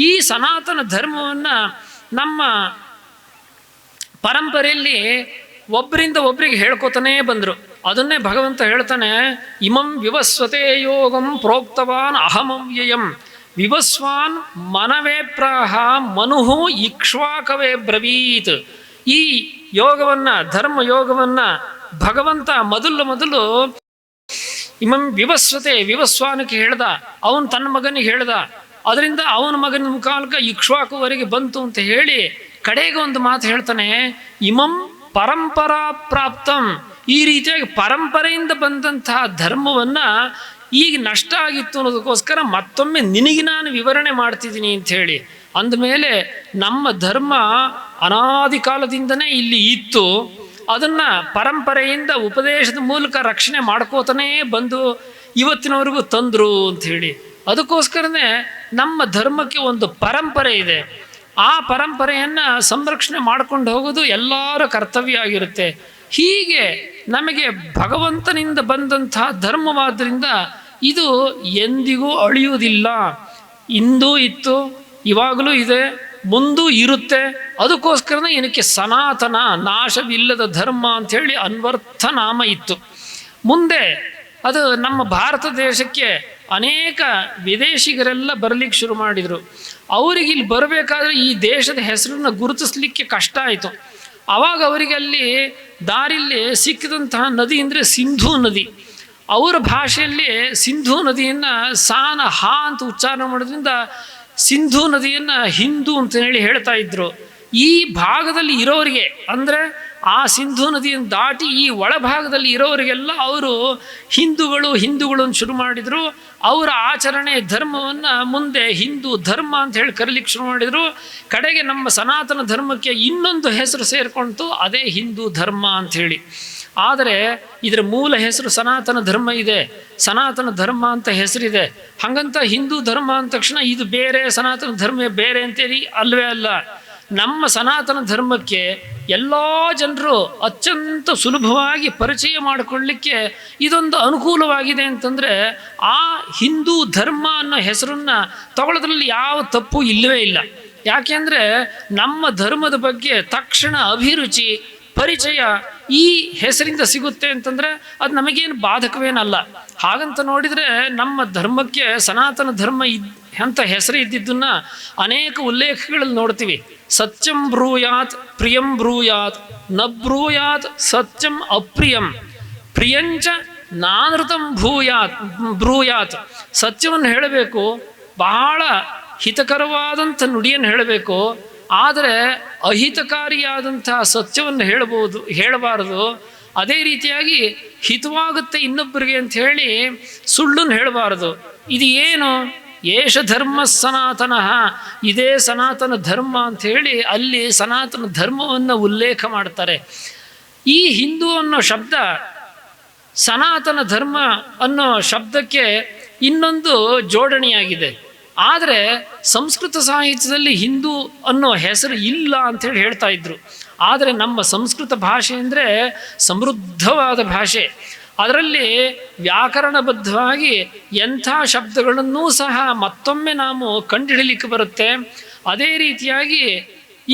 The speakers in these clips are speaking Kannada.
ಈ ಸನಾತನ ಧರ್ಮವನ್ನು ನಮ್ಮ ಪರಂಪರೆಯಲ್ಲಿ ಒಬ್ಬರಿಂದ ಒಬ್ಬರಿಗೆ ಹೇಳ್ಕೊತಾನೇ ಬಂದರು. ಅದನ್ನೇ ಭಗವಂತ ಹೇಳ್ತಾನೆ, ಇಮಂ ವಿವಸ್ವತೆ ಯೋಗಂ ಪ್ರೋಕ್ತವಾನ್ ಅಹಮವ್ಯಯಂ ವಿವಸ್ವಾನ್ ಮನವೇ ಪ್ರಾಹ ಮನುಹು ಇಕ್ಷ್ವಾಕವೇ ಬ್ರವೀತ್. ಈ ಯೋಗವನ್ನು, ಧರ್ಮ ಯೋಗವನ್ನು ಭಗವಂತ ಮೊದಲು ಇಮಂ ವಿವಸ್ವತೆ, ವಿವಸ್ವಾನಕ್ಕೆ ಹೇಳ್ದ, ಅವನು ತನ್ನ ಮಗನಿಗೆ ಹೇಳ್ದ, ಅದರಿಂದ ಅವನ ಮಗನ ಮುಖಾಂತರ ಇಕ್ಷ್ವಾಕುವರೆಗೆ ಬಂತು ಅಂತ ಹೇಳಿ ಕಡೆಗೆ ಒಂದು ಮಾತು ಹೇಳ್ತಾನೆ, ಇಮಂ ಪರಂಪರಾ ಪ್ರಾಪ್ತಂ. ಈ ರೀತಿಯಾಗಿ ಪರಂಪರೆಯಿಂದ ಬಂದಂತಹ ಧರ್ಮವನ್ನು ಈಗ ನಷ್ಟ ಆಗಿತ್ತು ಅನ್ನೋದಕ್ಕೋಸ್ಕರ ಮತ್ತೊಮ್ಮೆ ನಿನಗೆ ನಾನು ವಿವರಣೆ ಮಾಡ್ತಿದ್ದೀನಿ ಅಂಥೇಳಿ ಅಂದಮೇಲೆ ನಮ್ಮ ಧರ್ಮ ಅನಾದಿ ಕಾಲದಿಂದನೇ ಇಲ್ಲಿ ಇತ್ತು. ಅದನ್ನು ಪರಂಪರೆಯಿಂದ ಉಪದೇಶದ ಮೂಲಕ ರಕ್ಷಣೆ ಮಾಡ್ಕೋತಾನೇ ಬಂದು ಇವತ್ತಿನವರೆಗೂ ತಂದರು ಅಂಥೇಳಿ. ಅದಕ್ಕೋಸ್ಕರನೇ ನಮ್ಮ ಧರ್ಮಕ್ಕೆ ಒಂದು ಪರಂಪರೆ ಇದೆ. ಆ ಪರಂಪರೆಯನ್ನು ಸಂರಕ್ಷಣೆ ಮಾಡಿಕೊಂಡು ಹೋಗೋದು ಎಲ್ಲರ ಕರ್ತವ್ಯ ಆಗಿರುತ್ತೆ. ಹೀಗೆ ನಮಗೆ ಭಗವಂತನಿಂದ ಬಂದಂತಹ ಧರ್ಮವಾದ್ದರಿಂದ ಇದು ಎಂದಿಗೂ ಅಳಿಯುವುದಿಲ್ಲ. ಇಂದೂ ಇತ್ತು, ಇವಾಗಲೂ ಇದೆ, ಮುಂದೂ ಇರುತ್ತೆ. ಅದಕ್ಕೋಸ್ಕರನೇ ಇದಕ್ಕೆ ಸನಾತನ, ನಾಶವಿಲ್ಲದ ಧರ್ಮ ಅಂಥೇಳಿ ಅನ್ವರ್ಥ ನಾಮ ಇತ್ತು. ಮುಂದೆ ಅದು ನಮ್ಮ ಭಾರತ ದೇಶಕ್ಕೆ ಅನೇಕ ವಿದೇಶಿಗರೆಲ್ಲ ಬರಲಿಕ್ಕೆ ಶುರು ಮಾಡಿದರು. ಅವರಿಗೆ ಇಲ್ಲಿ ಬರಬೇಕಾದ್ರೆ ಈ ದೇಶದ ಹೆಸರನ್ನು ಗುರುತಿಸ್ಲಿಕ್ಕೆ ಕಷ್ಟ ಆಯಿತು. ಆವಾಗ ಅವರಿಗೆ ಅಲ್ಲಿ ದಾರಿಯಲ್ಲಿ ಸಿಕ್ಕಿದಂತಹ ನದಿ ಅಂದರೆ ಸಿಂಧೂ ನದಿ. ಅವರ ಭಾಷೆಯಲ್ಲಿ ಸಿಂಧೂ ನದಿಯನ್ನು ಸಾನ ಹಾ ಅಂತ ಉಚ್ಚಾರ ಮಾಡೋದ್ರಿಂದ ಸಿಂಧೂ ನದಿಯನ್ನು ಹಿಂದೂ ಅಂತ ಹೇಳಿ ಹೇಳ್ತಾ ಇದ್ರು. ಈ ಭಾಗದಲ್ಲಿ ಇರೋರಿಗೆ ಅಂದರೆ ಆ ಸಿಂಧೂ ನದಿಯನ್ನು ದಾಟಿ ಈ ಒಳಭಾಗದಲ್ಲಿ ಇರೋರಿಗೆಲ್ಲ ಅವರು ಹಿಂದೂಗಳು ಅಂತ ಶುರು ಮಾಡಿದರು. ಅವರ ಆಚರಣೆ ಧರ್ಮವನ್ನು ಮುಂದೆ ಹಿಂದೂ ಧರ್ಮ ಅಂತ ಹೇಳಿ ಕರೀಲಿಕ್ಕೆ ಶುರು ಮಾಡಿದರು. ಕಡೆಗೆ ನಮ್ಮ ಸನಾತನ ಧರ್ಮಕ್ಕೆ ಇನ್ನೊಂದು ಹೆಸರು ಸೇರಿಕೊಳ್ತು, ಅದೇ ಹಿಂದೂ ಧರ್ಮ ಅಂಥೇಳಿ. ಆದರೆ ಇದರ ಮೂಲ ಹೆಸರು ಸನಾತನ ಧರ್ಮ ಇದೆ, ಸನಾತನ ಧರ್ಮ ಅಂತ ಹೆಸರಿದೆ. ಹಾಗಂತ ಹಿಂದೂ ಧರ್ಮ ಅಂದ ತಕ್ಷಣ ಇದು ಬೇರೆ, ಸನಾತನ ಧರ್ಮ ಬೇರೆ ಅಂತೇಳಿ ಅಲ್ವೇ ಅಲ್ಲ. ನಮ್ಮ ಸನಾತನ ಧರ್ಮಕ್ಕೆ ಎಲ್ಲ ಜನರು ಅತ್ಯಂತ ಸುಲಭವಾಗಿ ಪರಿಚಯ ಮಾಡಿಕೊಳ್ಳಲಿಕ್ಕೆ ಇದೊಂದು ಅನುಕೂಲವಾಗಿದೆ ಅಂತಂದರೆ ಆ ಹಿಂದೂ ಧರ್ಮ ಅನ್ನೋ ಹೆಸರನ್ನು ತಗೊಳ್ಳೋದ್ರಲ್ಲಿ ಯಾವ ತಪ್ಪು ಇಲ್ಲವೇ ಇಲ್ಲ. ಯಾಕೆಂದರೆ ನಮ್ಮ ಧರ್ಮದ ಬಗ್ಗೆ ತಕ್ಷಣ ಅಭಿರುಚಿ, ಪರಿಚಯ ಈ ಹೆಸರಿಂದ ಸಿಗುತ್ತೆ ಅಂತಂದರೆ ಅದು ನಮಗೇನು ಬಾಧಕವೇನಲ್ಲ. ಹಾಗಂತ ನೋಡಿದರೆ ನಮ್ಮ ಧರ್ಮಕ್ಕೆ ಸನಾತನ ಧರ್ಮ ಅಂತ ಹೆಸರು ಇದ್ದಿದ್ದನ್ನು ಅನೇಕ ಉಲ್ಲೇಖಗಳಲ್ಲಿ ನೋಡ್ತೀವಿ. ಸತ್ಯಂ ಬ್ರೂಯಾತ್ ಪ್ರಿಯಂ ಬ್ರೂಯಾತ್ ನ ಬ್ರೂಯಾತ್ ಸತ್ಯಂ ಅಪ್ರಿಯಂ ಪ್ರಿಯಂಚ ನಾನೃತಂ ಬ್ರೂಯಾತ್. ಸತ್ಯವನ್ನು ಹೇಳಬೇಕು, ಬಹಳ ಹಿತಕರವಾದಂಥ ನುಡಿಯನ್ನು ಹೇಳಬೇಕು. ಆದರೆ ಅಹಿತಕಾರಿಯಾದಂತಹ ಸತ್ಯವನ್ನು ಹೇಳಬಾರದು. ಅದೇ ರೀತಿಯಾಗಿ ಹಿತವಾಗುತ್ತೆ ಇನ್ನೊಬ್ಬರಿಗೆ ಅಂತ ಹೇಳಿ ಸುಳ್ಳನ್ನು ಹೇಳಬಾರದು. ಇದು ಏನು? ಏಷ ಧರ್ಮ ಸನಾತನ, ಇದೇ ಸನಾತನ ಧರ್ಮ ಅಂಥೇಳಿ ಅಲ್ಲಿ ಸನಾತನ ಧರ್ಮವನ್ನು ಉಲ್ಲೇಖ ಮಾಡ್ತಾರೆ. ಈ ಹಿಂದೂ ಅನ್ನೋ ಶಬ್ದ ಸನಾತನ ಧರ್ಮ ಅನ್ನೋ ಶಬ್ದಕ್ಕೆ ಇನ್ನೊಂದು ಜೋಡಣೆಯಾಗಿದೆ. ಆದರೆ ಸಂಸ್ಕೃತ ಸಾಹಿತ್ಯದಲ್ಲಿ ಹಿಂದೂ ಅನ್ನೋ ಹೆಸರು ಇಲ್ಲ ಅಂಥೇಳಿ ಹೇಳ್ತಾ ಇದ್ರು. ಆದರೆ ನಮ್ಮ ಸಂಸ್ಕೃತ ಭಾಷೆ ಅಂದರೆ ಸಮೃದ್ಧವಾದ ಭಾಷೆ. ಅದರಲ್ಲಿ ವ್ಯಾಕರಣಬದ್ಧವಾಗಿ ಎಂಥ ಶಬ್ದಗಳನ್ನೂ ಸಹ ಮತ್ತೊಮ್ಮೆ ನಾವು ಕಂಡುಹಿಡಲಿಕ್ಕೆ ಬರುತ್ತೆ. ಅದೇ ರೀತಿಯಾಗಿ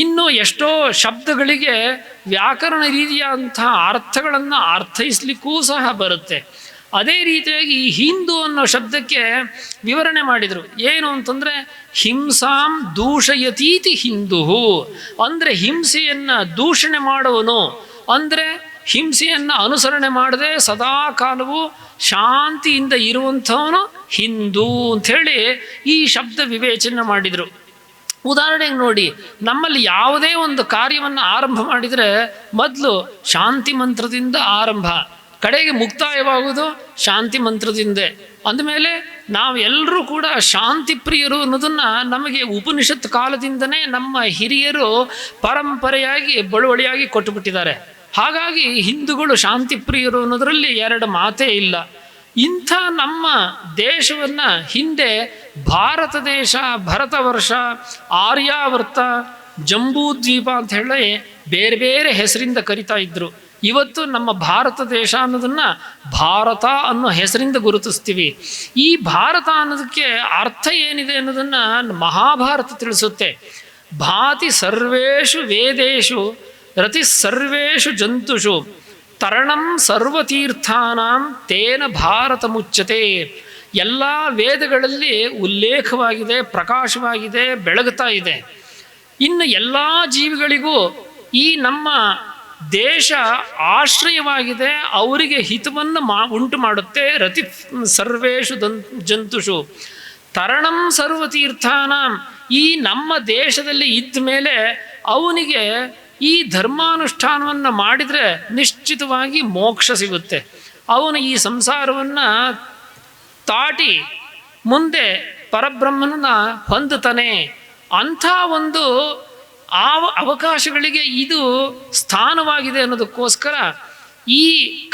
ಇನ್ನೂ ಎಷ್ಟೋ ಶಬ್ದಗಳಿಗೆ ವ್ಯಾಕರಣ ರೀತಿಯಾದಂಥ ಅರ್ಥಗಳನ್ನು ಅರ್ಥೈಸಲಿಕ್ಕೂ ಸಹ ಬರುತ್ತೆ. ಅದೇ ರೀತಿಯಾಗಿ ಈ ಹಿಂದೂ ಅನ್ನೋ ಶಬ್ದಕ್ಕೆ ವಿವರಣೆ ಮಾಡಿದರು. ಏನು ಅಂತಂದರೆ ಹಿಂಸಾಂ ದೂಷಯತೀತಿ ಹಿಂದೂ, ಅಂದರೆ ಹಿಂಸೆಯನ್ನು ದೂಷಣೆ ಮಾಡುವನು, ಅಂದರೆ ಹಿಂಸೆಯನ್ನು ಅನುಸರಣೆ ಮಾಡದೆ ಸದಾ ಕಾಲವು ಶಾಂತಿಯಿಂದ ಇರುವಂಥವನು ಹಿಂದೂ ಅಂಥೇಳಿ ಈ ಶಬ್ದ ವಿವೇಚನೆ ಮಾಡಿದರು. ಉದಾಹರಣೆಗೆ ನೋಡಿ, ನಮ್ಮಲ್ಲಿ ಯಾವುದೇ ಒಂದು ಕಾರ್ಯವನ್ನು ಆರಂಭ ಮಾಡಿದರೆ ಮೊದಲು ಶಾಂತಿ ಮಂತ್ರದಿಂದ ಆರಂಭ, ಕಡೆಗೆ ಮುಕ್ತಾಯವಾಗುವುದು ಶಾಂತಿ ಮಂತ್ರದಿಂದೇ. ಅಂದಮೇಲೆ ನಾವೆಲ್ಲರೂ ಕೂಡ ಶಾಂತಿ ಪ್ರಿಯರು ಅನ್ನೋದನ್ನು ನಮಗೆ ಉಪನಿಷತ್ ಕಾಲದಿಂದನೇ ನಮ್ಮ ಹಿರಿಯರು ಪರಂಪರೆಯಾಗಿ ಬಳುವಳಿಯಾಗಿ ಕೊಟ್ಟುಬಿಟ್ಟಿದ್ದಾರೆ. ಹಾಗಾಗಿ ಹಿಂದೂಗಳು ಶಾಂತಿ ಪ್ರಿಯರು ಅನ್ನೋದರಲ್ಲಿ ಎರಡು ಮಾತೇ ಇಲ್ಲ. ಇಂಥ ನಮ್ಮ ದೇಶವನ್ನು ಹಿಂದೆ ಭಾರತ ದೇಶ, ಭರತ ವರ್ಷ, ಆರ್ಯಾವರ್ತ, ಜಂಬೂದ್ವೀಪ ಅಂತ ಹೇಳಿ ಬೇರೆ ಬೇರೆ ಹೆಸರಿಂದ ಕರಿತಾ ಇದ್ದರು. ಇವತ್ತು ನಮ್ಮ ಭಾರತ ದೇಶ ಅನ್ನೋದನ್ನು ಭಾರತ ಅನ್ನೋ ಹೆಸರಿಂದ ಗುರುತಿಸ್ತೀವಿ. ಈ ಭಾರತ ಅನ್ನೋದಕ್ಕೆ ಅರ್ಥ ಏನಿದೆ ಅನ್ನೋದನ್ನು ಮಹಾಭಾರತ ತಿಳಿಸುತ್ತೆ. ಭಾತಿ ಸರ್ವೇಷು ವೇದೇಶು ರತಿ ಸರ್ವೇಷು ಜಂತುಷು ತರಣಂ ಸರ್ವತೀರ್ಥಾನಾಂ ತೇನ ಭಾರತ ಮುಚ್ಚತೆ. ಎಲ್ಲ ವೇದಗಳಲ್ಲಿ ಉಲ್ಲೇಖವಾಗಿದೆ, ಪ್ರಕಾಶವಾಗಿದೆ, ಬೆಳಗುತ್ತಾ ಇದೆ. ಇನ್ನು ಎಲ್ಲ ಜೀವಿಗಳಿಗೂ ಈ ನಮ್ಮ ದೇಶ ಆಶ್ರಯವಾಗಿದೆ, ಅವರಿಗೆ ಹಿತವನ್ನು ಉಂಟು ಮಾಡುತ್ತೆ. ರತಿ ಸರ್ವೇಷು ಜಂತುಷು ತರಣಂ ಸರ್ವತೀರ್ಥಾನಾಂ. ಈ ನಮ್ಮ ದೇಶದಲ್ಲಿ ಇದ್ದ ಮೇಲೆ ಅವನಿಗೆ ಈ ಧರ್ಮಾನುಷ್ಠಾನವನ್ನು ಮಾಡಿದರೆ ನಿಶ್ಚಿತವಾಗಿ ಮೋಕ್ಷ ಸಿಗುತ್ತೆ. ಅವನು ಈ ಸಂಸಾರವನ್ನು ತಾಟಿ ಮುಂದೆ ಪರಬ್ರಹ್ಮನನ್ನ ಹೊಂದುತ್ತಾನೆ. ಅಂಥ ಒಂದು ಅವಕಾಶಗಳಿಗೆ ಇದು ಸ್ಥಾನವಾಗಿದೆ ಅನ್ನೋದಕ್ಕೋಸ್ಕರ ಈ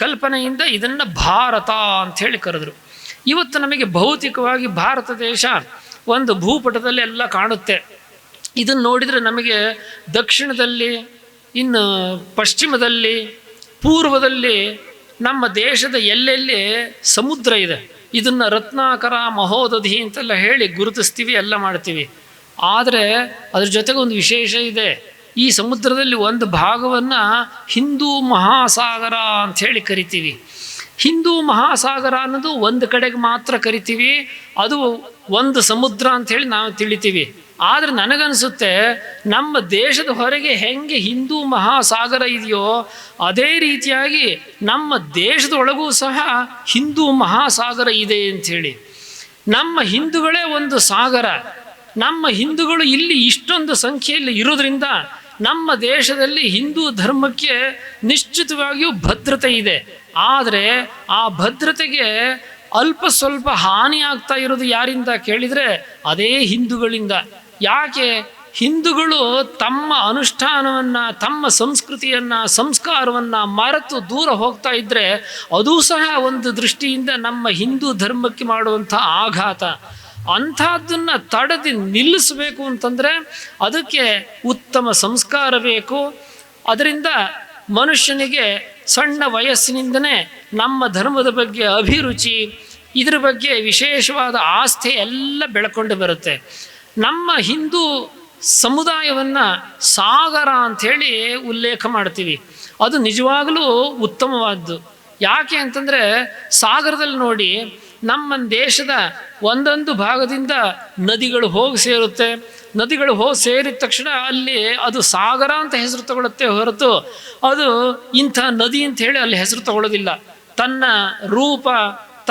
ಕಲ್ಪನೆಯಿಂದ ಇದನ್ನು ಭಾರತ ಅಂಥೇಳಿ ಕರೆದರು. ಇವತ್ತು ನಮಗೆ ಭೌತಿಕವಾಗಿ ಭಾರತ ದೇಶ ಒಂದು ಭೂಪಟದಲ್ಲಿ ಎಲ್ಲ ಕಾಣುತ್ತೆ. ಇದನ್ನು ನೋಡಿದರೆ ನಮಗೆ ದಕ್ಷಿಣದಲ್ಲಿ, ಇನ್ನು ಪಶ್ಚಿಮದಲ್ಲಿ, ಪೂರ್ವದಲ್ಲಿ ನಮ್ಮ ದೇಶದ ಎಲ್ಲೆಲ್ಲಿ ಸಮುದ್ರ ಇದೆ. ಇದನ್ನು ರತ್ನಾಕರ ಮಹೋದಧಿ ಅಂತೆಲ್ಲ ಹೇಳಿ ಗುರುತಿಸ್ತೀವಿ, ಎಲ್ಲ ಮಾಡ್ತೀವಿ. ಆದರೆ ಅದ್ರ ಜೊತೆಗೆ ಒಂದು ವಿಶೇಷ ಇದೆ. ಈ ಸಮುದ್ರದಲ್ಲಿ ಒಂದು ಭಾಗವನ್ನು ಹಿಂದೂ ಮಹಾಸಾಗರ ಅಂಥೇಳಿ ಕರಿತೀವಿ. ಹಿಂದೂ ಮಹಾಸಾಗರ ಅನ್ನೋದು ಒಂದು ಕಡೆಗೆ ಮಾತ್ರ ಕರಿತೀವಿ, ಅದು ಒಂದು ಸಮುದ್ರ ಅಂಥೇಳಿ ನಾವು ತಿಳಿತೀವಿ. ಆದರೆ ನನಗನ್ನಿಸುತ್ತೆ ನಮ್ಮ ದೇಶದ ಹೊರಗೆ ಹೆಂಗೆ ಹಿಂದೂ ಮಹಾಸಾಗರ ಇದೆಯೋ ಅದೇ ರೀತಿಯಾಗಿ ನಮ್ಮ ದೇಶದೊಳಗೂ ಸಹ ಹಿಂದೂ ಮಹಾಸಾಗರ ಇದೆ ಅಂಥೇಳಿ. ನಮ್ಮ ಹಿಂದೂಗಳೇ ಒಂದು ಸಾಗರ. ನಮ್ಮ ಹಿಂದೂಗಳು ಇಲ್ಲಿ ಇಷ್ಟೊಂದು ಸಂಖ್ಯೆಯಲ್ಲಿ ಇರೋದ್ರಿಂದ ನಮ್ಮ ದೇಶದಲ್ಲಿ ಹಿಂದೂ ಧರ್ಮಕ್ಕೆ ನಿಶ್ಚಿತವಾಗಿಯೂ ಭದ್ರತೆ ಇದೆ. ಆದರೆ ಆ ಭದ್ರತೆಗೆ ಅಲ್ಪ ಸ್ವಲ್ಪ ಹಾನಿ ಆಗ್ತಾ ಇರೋದು ಯಾರಿಂದ ಕೇಳಿದರೆ ಅದೇ ಹಿಂದೂಗಳಿಂದ. ಯಾಕೆ? ಹಿಂದೂಗಳು ತಮ್ಮ ಅನುಷ್ಠಾನವನ್ನು, ತಮ್ಮ ಸಂಸ್ಕೃತಿಯನ್ನು, ಸಂಸ್ಕಾರವನ್ನು ಮರೆತು ದೂರ ಹೋಗ್ತಾ ಇದ್ದರೆ ಅದೂ ಸಹ ಒಂದು ದೃಷ್ಟಿಯಿಂದ ನಮ್ಮ ಹಿಂದೂ ಧರ್ಮಕ್ಕೆ ಮಾಡುವಂಥ ಆಘಾತ. ಅಂಥದ್ದನ್ನು ತಡೆದು ನಿಲ್ಲಿಸಬೇಕು ಅಂತಂದರೆ ಅದಕ್ಕೆ ಉತ್ತಮ ಸಂಸ್ಕಾರ ಬೇಕು. ಅದರಿಂದ ಮನುಷ್ಯನಿಗೆ ಸಣ್ಣ ವಯಸ್ಸಿನಿಂದನೇ ನಮ್ಮ ಧರ್ಮದ ಬಗ್ಗೆ ಅಭಿರುಚಿ, ಇದರ ಬಗ್ಗೆ ವಿಶೇಷವಾದ ಆಸ್ಥೆ ಎಲ್ಲ ಬೆಳ್ಕೊಂಡು ಬರುತ್ತೆ. ನಮ್ಮ ಹಿಂದೂ ಸಮುದಾಯವನ್ನು ಸಾಗರ ಅಂಥೇಳಿ ಉಲ್ಲೇಖ ಮಾಡ್ತೀವಿ. ಅದು ನಿಜವಾಗಲೂ ಉತ್ತಮವಾದ್ದು. ಯಾಕೆ ಅಂತಂದರೆ ಸಾಗರದಲ್ಲಿ ನೋಡಿ, ನಮ್ಮ ದೇಶದ ಒಂದೊಂದು ಭಾಗದಿಂದ ನದಿಗಳು ಹೋಗಿ ಸೇರುತ್ತೆ. ನದಿಗಳು ಹೋಗಿ ಸೇರಿದ ತಕ್ಷಣ ಅಲ್ಲಿ ಅದು ಸಾಗರ ಅಂತ ಹೆಸರು ತಗೊಳುತ್ತೆ ಹೊರತು ಅದು ಇಂಥ ನದಿ ಅಂತ ಹೇಳಿ ಅಲ್ಲಿ ಹೆಸರು ತಗೊಳ್ಳೋದಿಲ್ಲ. ತನ್ನ ರೂಪ,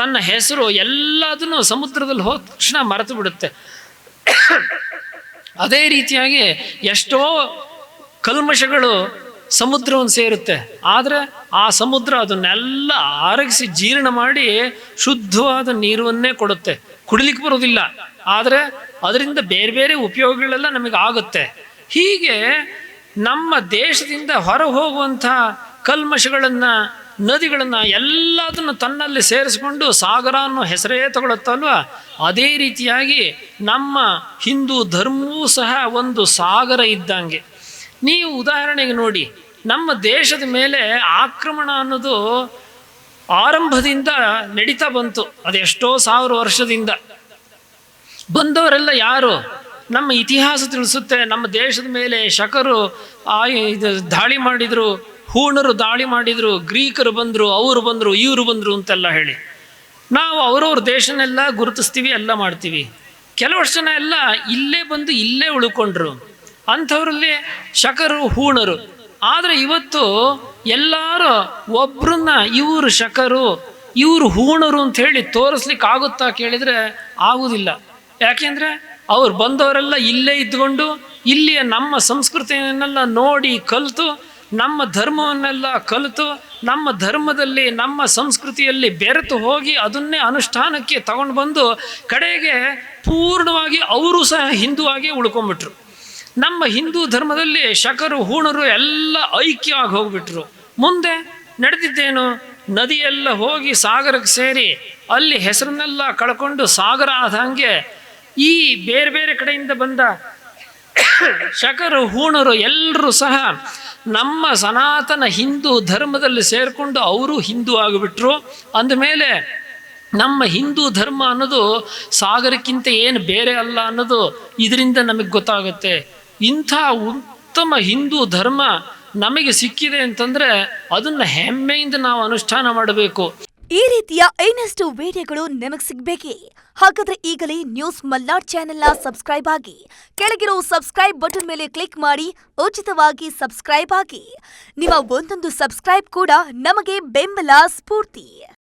ತನ್ನ ಹೆಸರು ಎಲ್ಲದನ್ನು ಸಮುದ್ರದಲ್ಲಿ ಹೋದ ತಕ್ಷಣ ಮರೆತು ಬಿಡುತ್ತೆ. ಅದೇ ರೀತಿಯಾಗಿ ಎಷ್ಟೋ ಕಲ್ಮಶಗಳು ಸಮುದ್ರವನ್ನು ಸೇರುತ್ತೆ. ಆದರೆ ಆ ಸಮುದ್ರ ಅದನ್ನೆಲ್ಲ ಆರಗಿಸಿ ಜೀರ್ಣ ಮಾಡಿ ಶುದ್ಧವಾದ ನೀರನ್ನೇ ಕೊಡುತ್ತೆ. ಕುಡಿಲಿಕ್ಕೆ ಬರೋದಿಲ್ಲ, ಆದರೆ ಅದರಿಂದ ಬೇರೆ ಬೇರೆ ಉಪಯೋಗಗಳೆಲ್ಲ ನಮಗೆ ಆಗುತ್ತೆ. ಹೀಗೆ ನಮ್ಮ ದೇಶದಿಂದ ಹೊರ ಹೋಗುವಂಥ ಕಲ್ಮಶಗಳನ್ನು, ನದಿಗಳನ್ನು ಎಲ್ಲದನ್ನು ತನ್ನಲ್ಲಿ ಸೇರಿಸ್ಕೊಂಡು ಸಾಗರ ಅನ್ನೋ ಹೆಸರೇ ತಗೊಳುತ್ತಲ್ವ, ಅದೇ ರೀತಿಯಾಗಿ ನಮ್ಮ ಹಿಂದೂ ಧರ್ಮವೂ ಸಹ ಒಂದು ಸಾಗರ ಇದ್ದಂಗೆ. ನೀವು ಉದಾಹರಣೆಗೆ ನೋಡಿ, ನಮ್ಮ ದೇಶದ ಮೇಲೆ ಆಕ್ರಮಣ ಅನ್ನೋದು ಆರಂಭದಿಂದ ನಡೀತಾ ಬಂತು. ಅದೆಷ್ಟೋ ಸಾವಿರ ವರ್ಷದಿಂದ ಬಂದವರೆಲ್ಲ ಯಾರು? ನಮ್ಮ ಇತಿಹಾಸ ತಿಳಿಸುತ್ತೆ. ನಮ್ಮ ದೇಶದ ಮೇಲೆ ಶಕರು ದಾಳಿ ಮಾಡಿದರು, ಹೂಣರು ದಾಳಿ ಮಾಡಿದರು, ಗ್ರೀಕರು ಬಂದರು, ಅವರು ಬಂದರು, ಇವರು ಬಂದರು ಅಂತೆಲ್ಲ ಹೇಳಿ ನಾವು ಅವರವ್ರ ದೇಶನೆಲ್ಲ ಗುರುತಿಸ್ತೀವಿ, ಎಲ್ಲ ಮಾಡ್ತೀವಿ. ಕೆಲವಷ್ಟು ಜನ ಎಲ್ಲ ಇಲ್ಲೇ ಬಂದು ಇಲ್ಲೇ ಉಳ್ಕೊಂಡ್ರು, ಅಂಥವ್ರಲ್ಲಿ ಶಕರು, ಹೂಣರು. ಆದರೆ ಇವತ್ತು ಎಲ್ಲರೂ ಒಬ್ಬರನ್ನ ಇವರು ಶಕರು, ಇವರು ಹೂಣರು ಅಂಥೇಳಿ ತೋರಿಸ್ಲಿಕ್ಕೆ ಆಗುತ್ತಾ ಕೇಳಿದರೆ ಆಗುವುದಿಲ್ಲ. ಯಾಕೆಂದರೆ ಅವ್ರು ಬಂದವರೆಲ್ಲ ಇಲ್ಲೇ ಇದ್ಕೊಂಡು ಇಲ್ಲಿಯ ನಮ್ಮ ಸಂಸ್ಕೃತಿಯನ್ನೆಲ್ಲ ನೋಡಿ ಕಲಿತು, ನಮ್ಮ ಧರ್ಮವನ್ನೆಲ್ಲ ಕಲಿತು, ನಮ್ಮ ಧರ್ಮದಲ್ಲಿ ನಮ್ಮ ಸಂಸ್ಕೃತಿಯಲ್ಲಿ ಬೆರೆತು ಹೋಗಿ ಅದನ್ನೇ ಅನುಷ್ಠಾನಕ್ಕೆ ತಗೊಂಡು ಬಂದು ಕಡೆಗೆ ಪೂರ್ಣವಾಗಿ ಅವರು ಸಹ ಹಿಂದೂವಾಗಿ ಉಳ್ಕೊಂಬಿಟ್ರು. ನಮ್ಮ ಹಿಂದೂ ಧರ್ಮದಲ್ಲಿ ಶಕರು, ಹೂಣರು ಎಲ್ಲ ಐಕ್ಯವಾಗಿ ಹೋಗ್ಬಿಟ್ರು. ಮುಂದೆ ನಡೆದಿದ್ದೇನು? ನದಿಯೆಲ್ಲ ಹೋಗಿ ಸಾಗರಕ್ಕೆ ಸೇರಿ ಅಲ್ಲಿ ಹೆಸರನ್ನೆಲ್ಲ ಕಳ್ಕೊಂಡು ಸಾಗರ ಆದಂಗೆ ಈ ಬೇರೆ ಬೇರೆ ಕಡೆಯಿಂದ ಬಂದ ಶಕರು, ಹೂಣರು ಎಲ್ಲರೂ ಸಹ ನಮ್ಮ ಸನಾತನ ಹಿಂದೂ ಧರ್ಮದಲ್ಲಿ ಸೇರಿಕೊಂಡು ಅವರು ಹಿಂದೂ ಆಗಿಬಿಟ್ರು. ಅಂದಮೇಲೆ ನಮ್ಮ ಹಿಂದೂ ಧರ್ಮ ಅನ್ನೋದು ಸಾಗರಕ್ಕಿಂತ ಏನು ಬೇರೆ ಅಲ್ಲ ಅನ್ನೋದು ಇದರಿಂದ ನಮಗೆ ಗೊತ್ತಾಗುತ್ತೆ. ಇಂಥ ಉತ್ತಮ ಹಿಂದೂ ಧರ್ಮ ನಮಗೆ ಸಿಕ್ಕಿದೆ ಅಂತಂದರೆ ಅದನ್ನು ಹೆಮ್ಮೆಯಿಂದ ನಾವು ಅನುಷ್ಠಾನ ಮಾಡಬೇಕು. ಈ ರೀತಿಯ ಇನ್ನಷ್ಟು ವಿಡಿಯೋಗಳು ನಿಮಗೆ ಸಿಗಬೇಕೇ? ಹಾಗಾದ್ರೆ ಈಗಲೇ ನ್ಯೂಸ್ ಮಲ್ನಾಡ್ ಚಾನೆಲ್ನ ಸಬ್ಸ್ಕ್ರೈಬ್ ಆಗಿ, ಕೆಳಗಿರೋ ಸಬ್ಸ್ಕ್ರೈಬ್ ಬಟನ್ ಮೇಲೆ ಕ್ಲಿಕ್ ಮಾಡಿ ಉಚಿತವಾಗಿ ಸಬ್ಸ್ಕ್ರೈಬ್ ಆಗಿ. ನಿಮ್ಮ ಒಂದೊಂದು ಸಬ್ಸ್ಕ್ರೈಬ್ ಕೂಡ ನಮಗೆ ಬೆಂಬಲ, ಸ್ಫೂರ್ತಿ.